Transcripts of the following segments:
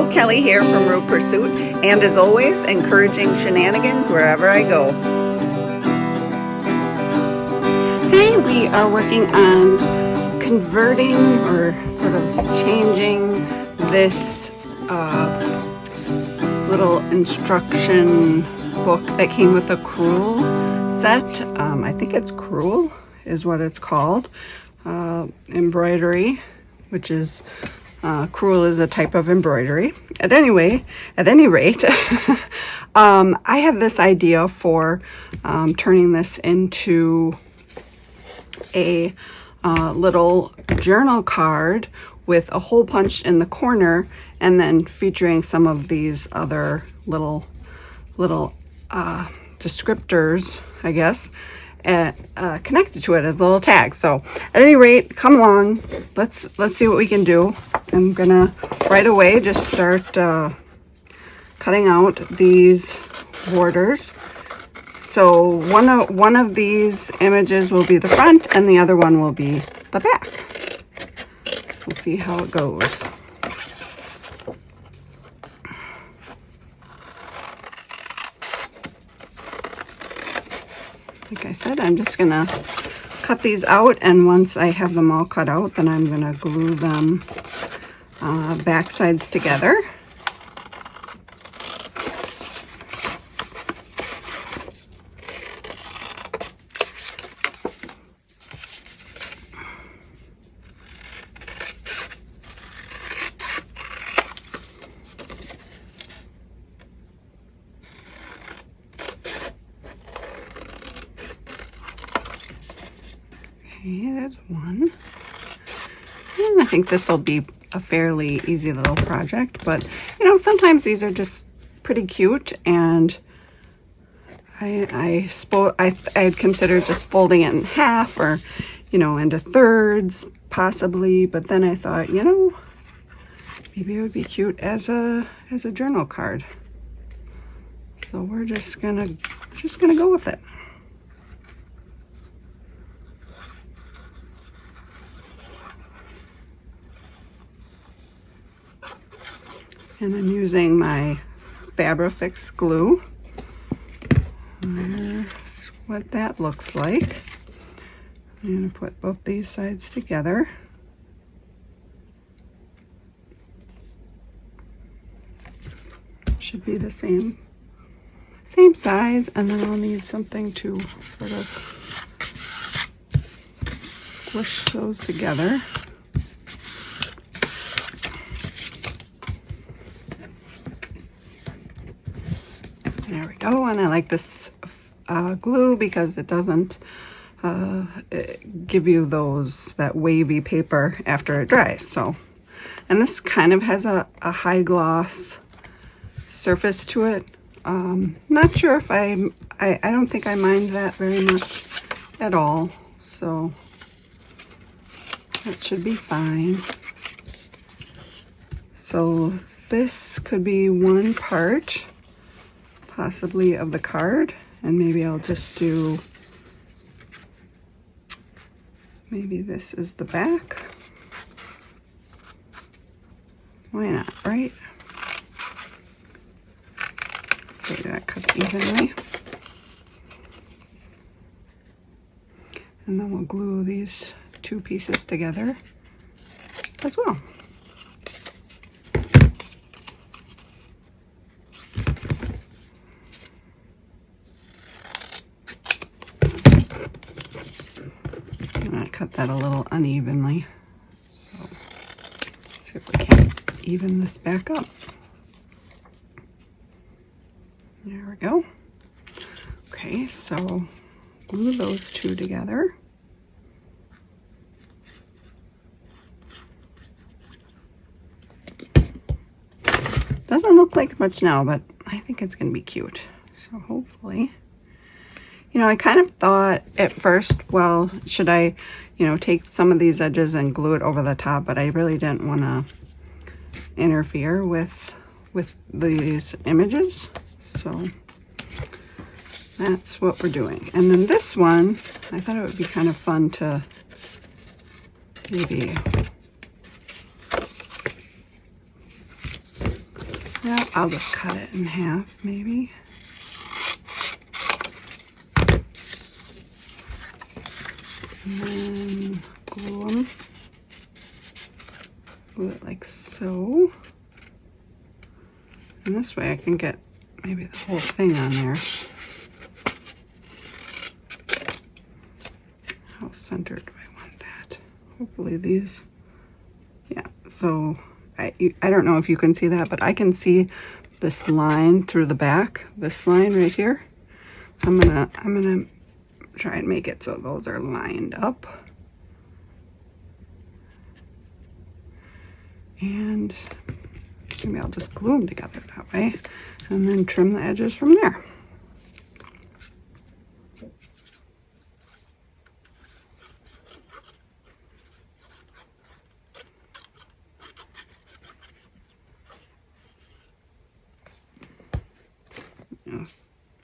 Hello, Kelly here from Root Pursuit, and as always, encouraging shenanigans wherever I go. Today we are working on converting or sort of changing this little instruction book that came with a crewel set. I think it's crewel is what it's called. Embroidery, which is crewel is a type of embroidery. At any rate, I have this idea for turning this into a little journal card with a hole punched in the corner, and then featuring some of these other little descriptors, I guess, connected to it as little tags. So at any rate, come along, let's see what we can do. I'm gonna right away just start cutting out these borders. So one of these images will be the front and the other one will be the back. We'll see how it goes. Like I said, I'm just gonna cut these out, and once I have them all cut out, then I'm gonna glue them back sides together. Okay, there's one. And I think this will be a fairly easy little project, but you know, sometimes these are just pretty cute, and I'd consider just folding it in half, or you know, into thirds possibly, but then I thought, you know, maybe it would be cute as a journal card. So we're just gonna go with it. And I'm using my Fabrifix glue. There's what that looks like. I'm going to put both these sides together. Should be the same size, and then I'll need something to sort of squish those together. There we go, and I like this glue because it doesn't give you that wavy paper after it dries. So, and this kind of has a high gloss surface to it. Not sure if I don't think I mind that very much at all. So that should be fine. So this could be one part possibly of the card, and maybe I'll just do, maybe this is the back. Why not, right? Okay, that cuts evenly. And then we'll glue these two pieces together as well. Cut that a little unevenly, so see if we can even this back up. There we go. Okay, so glue those two together. Doesn't look like much now, but I think it's going to be cute. So hopefully. You know, I kind of thought at first, well, should I, you know, take some of these edges and glue it over the top, but I really didn't want to interfere with these images. So that's what we're doing. And then this one, I thought it would be kind of fun to maybe Yeah, I'll just cut it in half, maybe. And then glue them. Glue it like so. And this way I can get maybe the whole thing on there. How centered do I want that? Hopefully these, yeah, so I don't know if you can see that, but I can see this line through the back, this line right here. So I'm gonna try and make it so those are lined up. And maybe I'll just glue them together that way and then trim the edges from there.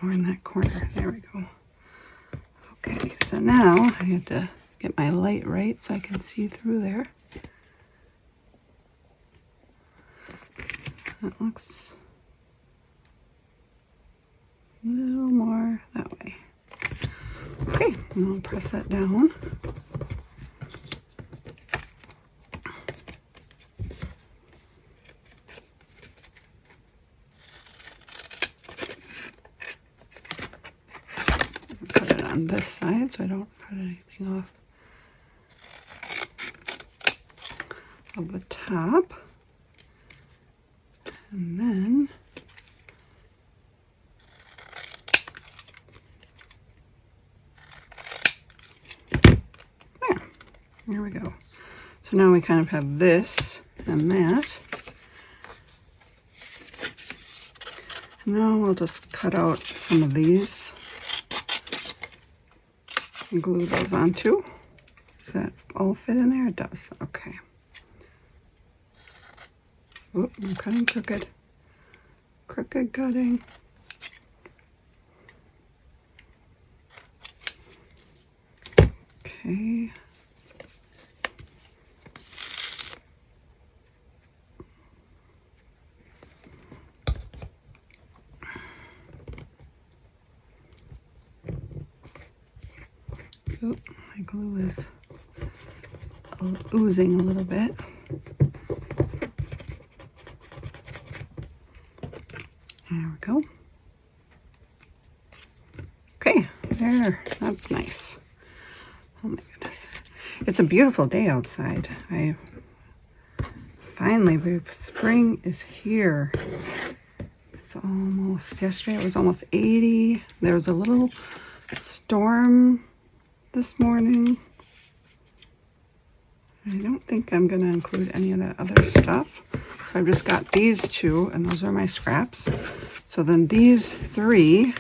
Or in that corner. There we go. Okay, so now I have to get my light right so I can see through there. That looks a little more that way. Okay, and I'll press that down. Put it on this side so I don't cut anything off of the top. And then there we go. So now we kind of have this and that. Now we'll just cut out some of these and glue those on too. Does that all fit in there? It does. Okay. Oop, I'm cutting crooked. Crooked cutting. Okay. Oop, my glue is oozing a little bit. There we go. Okay, there, that's nice. Oh my goodness. It's a beautiful day outside. Finally, spring is here. It's almost, yesterday it was almost 80. There was a little storm this morning. I don't think I'm going to include any of that other stuff. So I've just got these two, and those are my scraps. So then these three,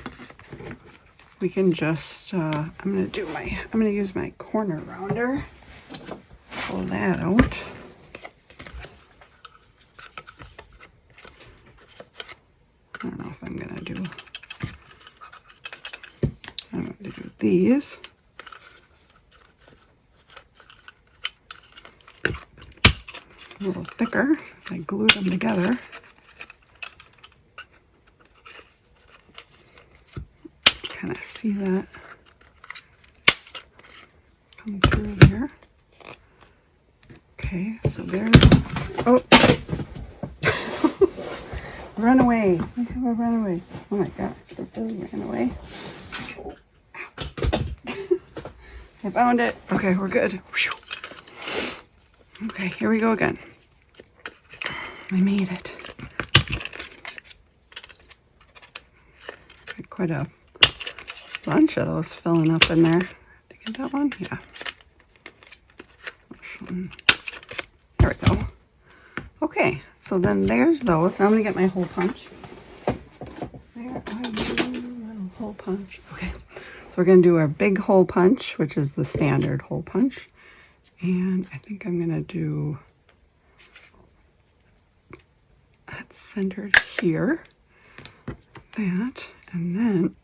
we can just, I'm going to use my corner rounder. Pull that out. I don't know if I'm going to do these. A little thicker if I glue them together. Kind of see that come through there. Okay, so there's, oh, run away. We have a runaway. Oh my gosh, it really ran away. I found it. Okay, we're good. Okay, here we go again. I made it. Got quite a bunch of those filling up in there. Did you get that one? Yeah. There we go. Okay, so then there's those. Now I'm going to get my hole punch. There are you, little hole punch. Okay, so we're going to do our big hole punch, which is the standard hole punch. And I think I'm going to do that centered here, that, and then,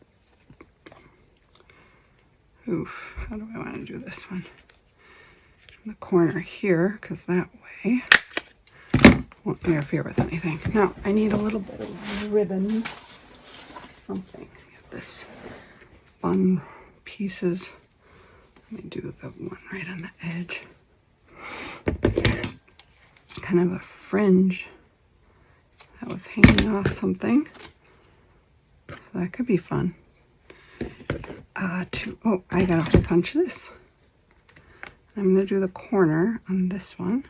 oof, how do I want to do this one? In the corner here, because that way won't interfere with anything. Now I need a little bit of ribbon, something. Get this fun pieces. Let me do the one right on the edge. Kind of a fringe that was hanging off something. So that could be fun. Oh, I got a whole bunch of this. I'm going to do the corner on this one.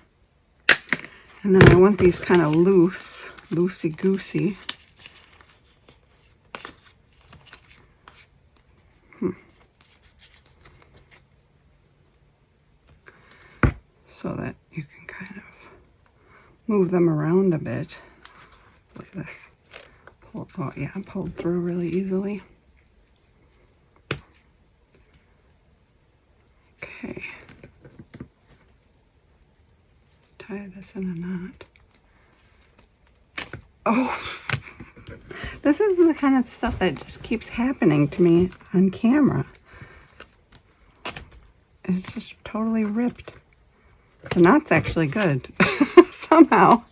And then I want these kind of loose, loosey-goosey. So that you can kind of move them around a bit. Like this. Oh yeah, pulled through really easily. Okay. Tie this in a knot. Oh, this is the kind of stuff that just keeps happening to me on camera. It's just totally ripped. The knot's actually good. Somehow.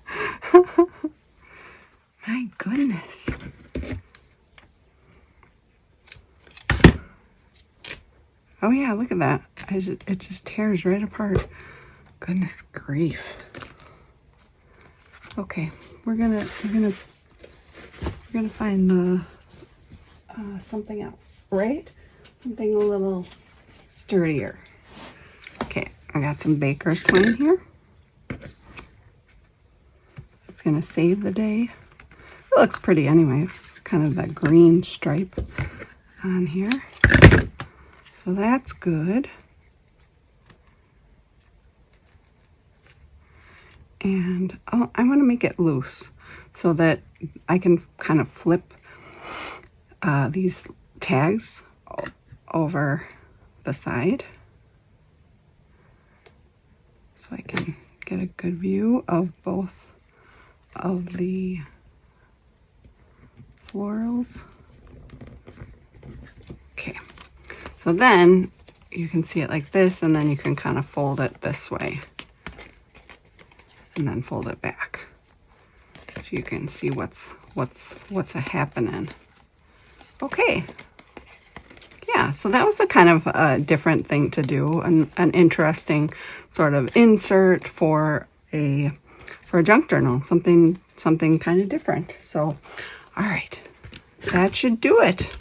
My goodness. Oh yeah, look at that. It just tears right apart. Goodness grief. Okay, we're gonna find something else, right? Something a little sturdier. Okay, I got some baker's twine here. It's gonna save the day. It looks pretty anyway. It's kind of that green stripe on here. So that's good. And I want to make it loose so that I can kind of flip these tags over the side. So I can get a good view of both of the florals. Okay, so then you can see it like this, and then you can kind of fold it this way and then fold it back so you can see what's happening. Okay, yeah, so that was a kind of a different thing to do, an interesting sort of insert for a junk journal, something kind of different. So all right, that should do it.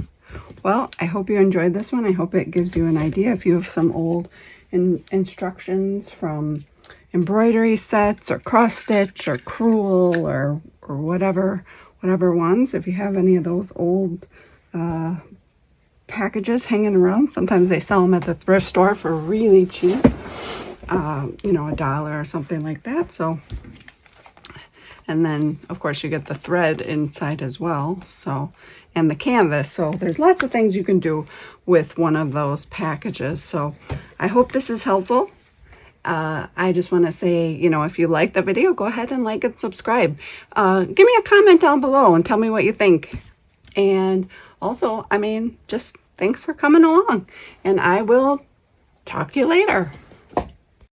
Well, I hope you enjoyed this one. I hope it gives you an idea. If you have some old instructions from embroidery sets or cross stitch or crewel or whatever ones, if you have any of those old packages hanging around, sometimes they sell them at the thrift store for really cheap, you know, $1 or something like that. So, and then of course you get the thread inside as well, so, and the canvas. So there's lots of things you can do with one of those packages. So I hope this is helpful. I just want to say, you know, if you like the video, go ahead and like and subscribe. Give me a comment down below and tell me what you think. And also, I mean, just thanks for coming along, and I will talk to you later.